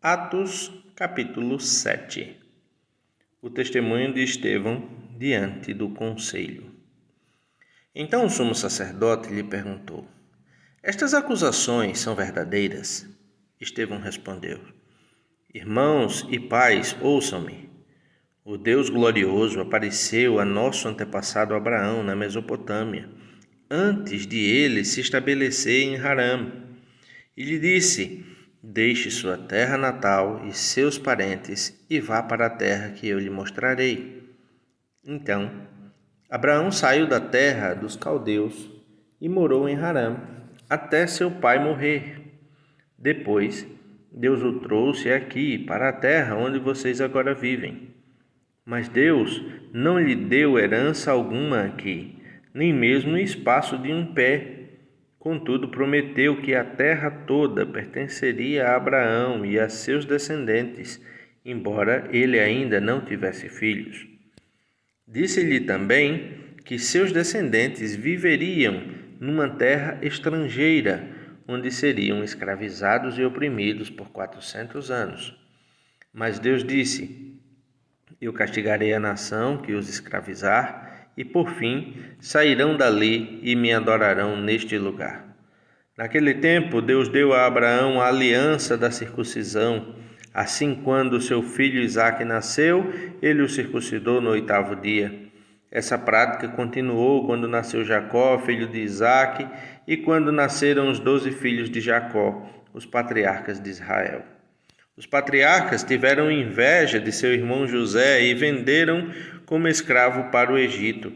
Atos, capítulo 7. O testemunho de Estevão diante do conselho. Então o sumo sacerdote lhe perguntou: Estas acusações são verdadeiras? Estevão respondeu: Irmãos e pais, ouçam-me. O Deus glorioso apareceu a nosso antepassado Abraão na Mesopotâmia, antes de ele se estabelecer em Harã, e lhe disse: Deixe sua terra natal e seus parentes e vá para a terra que eu lhe mostrarei. Então, Abraão saiu da terra dos caldeus e morou em Harã, até seu pai morrer. Depois, Deus o trouxe aqui para a terra onde vocês agora vivem. Mas Deus não lhe deu herança alguma aqui, nem mesmo espaço de um pé. Contudo, prometeu que a terra toda pertenceria a Abraão e a seus descendentes, embora ele ainda não tivesse filhos. Disse-lhe também que seus descendentes viveriam numa terra estrangeira, onde seriam escravizados e oprimidos por 400 anos. Mas Deus disse: Eu castigarei a nação que os escravizar, e por fim sairão dali e me adorarão neste lugar. Naquele tempo, Deus deu a Abraão a aliança da circuncisão. Assim, quando seu filho Isaque nasceu, ele o circuncidou no 8º dia. Essa prática continuou quando nasceu Jacó, filho de Isaque, e quando nasceram os 12 filhos de Jacó, os patriarcas de Israel. Os patriarcas tiveram inveja de seu irmão José e venderam como escravo para o Egito.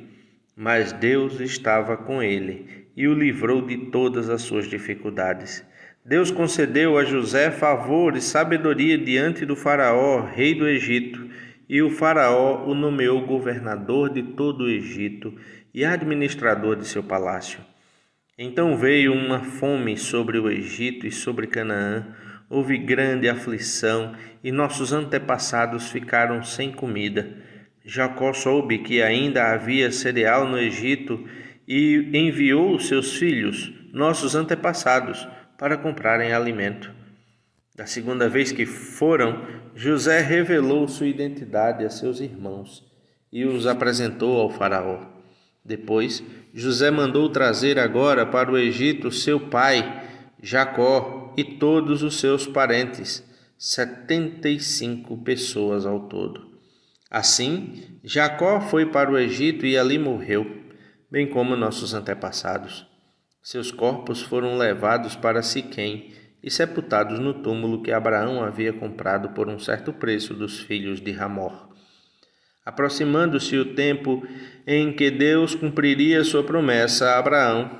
Mas Deus estava com ele e o livrou de todas as suas dificuldades. Deus concedeu a José favor e sabedoria diante do faraó, rei do Egito, e o faraó o nomeou governador de todo o Egito e administrador de seu palácio. Então veio uma fome sobre o Egito e sobre Canaã. Houve grande aflição e nossos antepassados ficaram sem comida. Jacó soube que ainda havia cereal no Egito e enviou seus filhos, nossos antepassados, para comprarem alimento. Da segunda vez que foram, José revelou sua identidade a seus irmãos e os apresentou ao faraó. Depois, José mandou trazer agora para o Egito seu pai, Jacó, e todos os seus parentes, 75 pessoas ao todo. Assim, Jacó foi para o Egito e ali morreu, bem como nossos antepassados. Seus corpos foram levados para Siquém e sepultados no túmulo que Abraão havia comprado por um certo preço dos filhos de Hamor. Aproximando-se o tempo em que Deus cumpriria sua promessa a Abraão,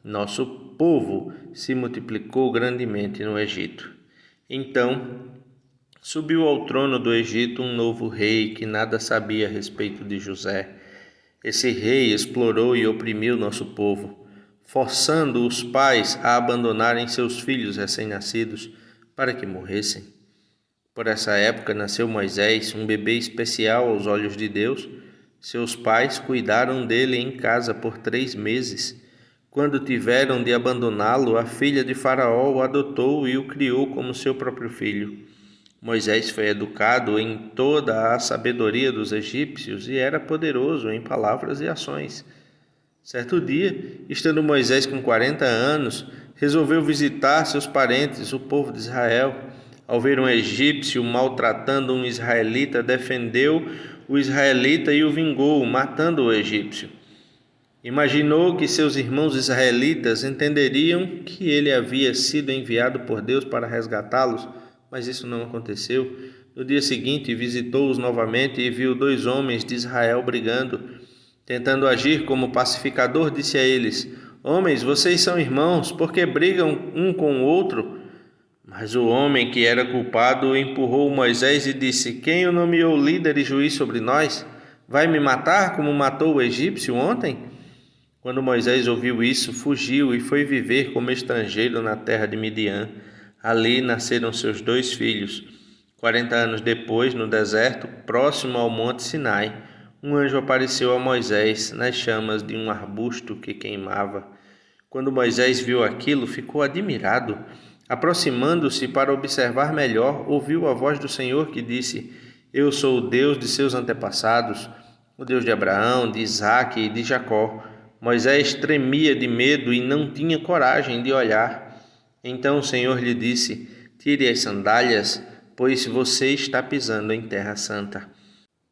nosso povo se multiplicou grandemente no Egito. Então, subiu ao trono do Egito um novo rei que nada sabia a respeito de José. Esse rei explorou e oprimiu nosso povo, forçando os pais a abandonarem seus filhos recém-nascidos para que morressem. Por essa época nasceu Moisés, um bebê especial aos olhos de Deus. Seus pais cuidaram dele em casa por 3 meses. Quando tiveram de abandoná-lo, a filha de Faraó o adotou e o criou como seu próprio filho. Moisés foi educado em toda a sabedoria dos egípcios e era poderoso em palavras e ações. Certo dia, estando Moisés com 40 anos, resolveu visitar seus parentes, o povo de Israel. Ao ver um egípcio maltratando um israelita, defendeu o israelita e o vingou, matando o egípcio. Imaginou que seus irmãos israelitas entenderiam que ele havia sido enviado por Deus para resgatá-los, mas isso não aconteceu. No dia seguinte, visitou-os novamente e viu 2 homens de Israel brigando. Tentando agir como pacificador, disse a eles: Homens, vocês são irmãos, por que brigam um com o outro? Mas o homem que era culpado empurrou Moisés e disse: Quem o nomeou líder e juiz sobre nós? Vai me matar como matou o egípcio ontem? Quando Moisés ouviu isso, fugiu e foi viver como estrangeiro na terra de Midian. Ali nasceram seus 2 filhos. 40 anos depois, no deserto, próximo ao monte Sinai, um anjo apareceu a Moisés nas chamas de um arbusto que queimava. Quando Moisés viu aquilo, ficou admirado. Aproximando-se para observar melhor, ouviu a voz do Senhor que disse: Eu sou o Deus de seus antepassados, o Deus de Abraão, de Isaque e de Jacó. Moisés tremia de medo e não tinha coragem de olhar. Então o Senhor lhe disse: Tire as sandálias, pois você está pisando em terra santa.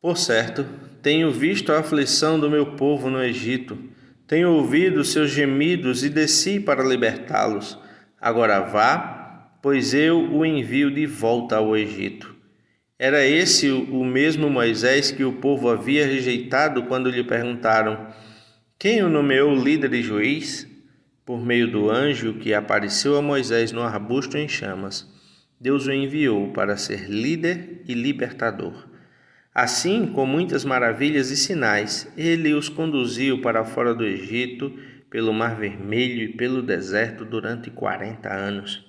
Por certo, tenho visto a aflição do meu povo no Egito. Tenho ouvido seus gemidos e desci para libertá-los. Agora vá, pois eu o envio de volta ao Egito. Era esse o mesmo Moisés que o povo havia rejeitado quando lhe perguntaram: Quem o nomeou líder e juiz? Por meio do anjo que apareceu a Moisés no arbusto em chamas, Deus o enviou para ser líder e libertador. Assim, com muitas maravilhas e sinais, ele os conduziu para fora do Egito, pelo Mar Vermelho e pelo deserto durante 40 anos.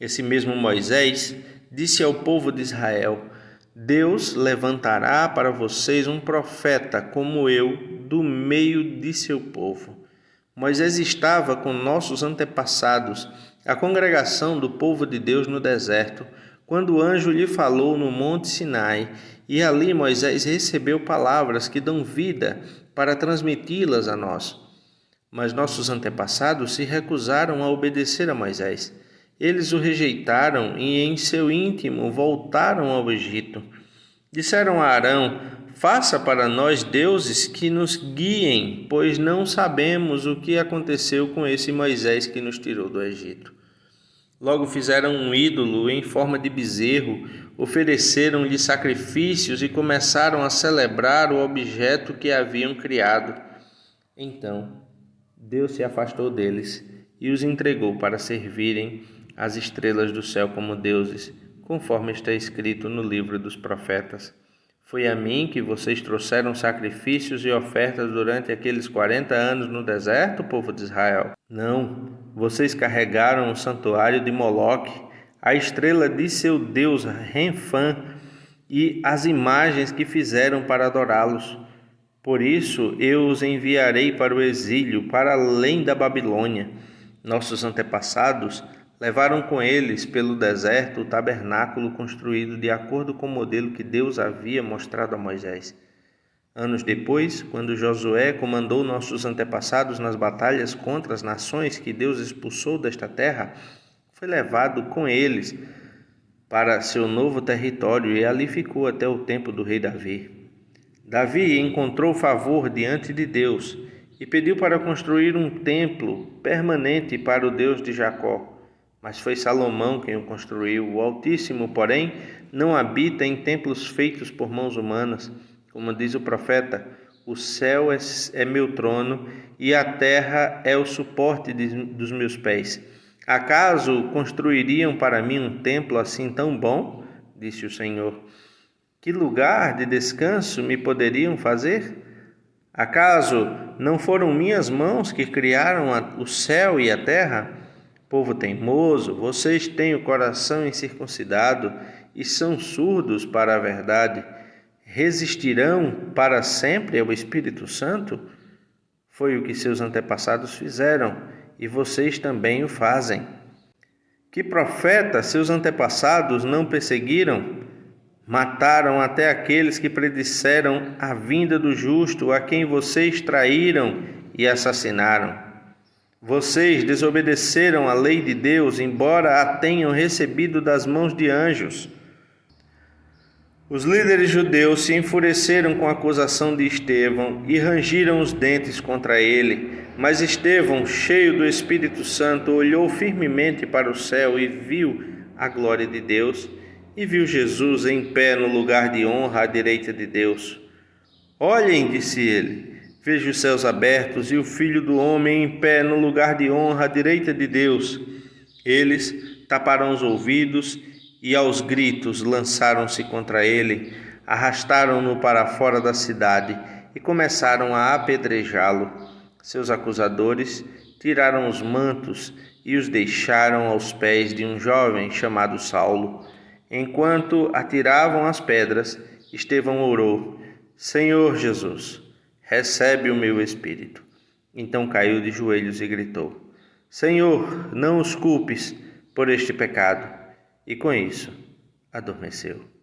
Esse mesmo Moisés disse ao povo de Israel: Deus levantará para vocês um profeta como eu, do meio de seu povo. Moisés estava com nossos antepassados, a congregação do povo de Deus no deserto, quando o anjo lhe falou no monte Sinai, e ali Moisés recebeu palavras que dão vida para transmiti-las a nós. Mas nossos antepassados se recusaram a obedecer a Moisés. Eles o rejeitaram e em seu íntimo voltaram ao Egito. Disseram a Arão: Faça para nós deuses que nos guiem, pois não sabemos o que aconteceu com esse Moisés que nos tirou do Egito. Logo fizeram um ídolo em forma de bezerro, ofereceram-lhe sacrifícios e começaram a celebrar o objeto que haviam criado. Então, Deus se afastou deles e os entregou para servirem as estrelas do céu como deuses, conforme está escrito no livro dos profetas. Foi a mim que vocês trouxeram sacrifícios e ofertas durante aqueles 40 anos no deserto, povo de Israel? Não, vocês carregaram o santuário de Moloque, a estrela de seu deus Renfã e as imagens que fizeram para adorá-los. Por isso eu os enviarei para o exílio, para além da Babilônia. Nossos antepassados levaram com eles pelo deserto o tabernáculo construído de acordo com o modelo que Deus havia mostrado a Moisés. Anos depois, quando Josué comandou nossos antepassados nas batalhas contra as nações que Deus expulsou desta terra, foi levado com eles para seu novo território e ali ficou até o tempo do rei Davi. Davi encontrou favor diante de Deus e pediu para construir um templo permanente para o Deus de Jacó. Mas foi Salomão quem o construiu. O Altíssimo, porém, não habita em templos feitos por mãos humanas. Como diz o profeta: o céu é meu trono e a terra é o suporte dos meus pés. Acaso construiriam para mim um templo assim tão bom? Disse o Senhor. Que lugar de descanso me poderiam fazer? Acaso não foram minhas mãos que criaram o céu e a terra? Povo teimoso, vocês têm o coração incircuncidado e são surdos para a verdade. Resistirão para sempre ao Espírito Santo? Foi o que seus antepassados fizeram, e vocês também o fazem. Que profeta seus antepassados não perseguiram? Mataram até aqueles que predisseram a vinda do justo, a quem vocês traíram e assassinaram. Vocês desobedeceram à lei de Deus, embora a tenham recebido das mãos de anjos. Os líderes judeus se enfureceram com a acusação de Estevão e rangiram os dentes contra ele. Mas Estevão, cheio do Espírito Santo, olhou firmemente para o céu e viu a glória de Deus, e viu Jesus em pé no lugar de honra à direita de Deus. Olhem, disse ele, vejo os céus abertos e o Filho do Homem em pé no lugar de honra à direita de Deus. Eles taparam os ouvidos e aos gritos lançaram-se contra ele, arrastaram-no para fora da cidade e começaram a apedrejá-lo. Seus acusadores tiraram os mantos e os deixaram aos pés de um jovem chamado Saulo. Enquanto atiravam as pedras, Estevão orou: Senhor Jesus, recebe o meu espírito. Então caiu de joelhos e gritou: Senhor, não os culpes, por este pecado, e com isso adormeceu.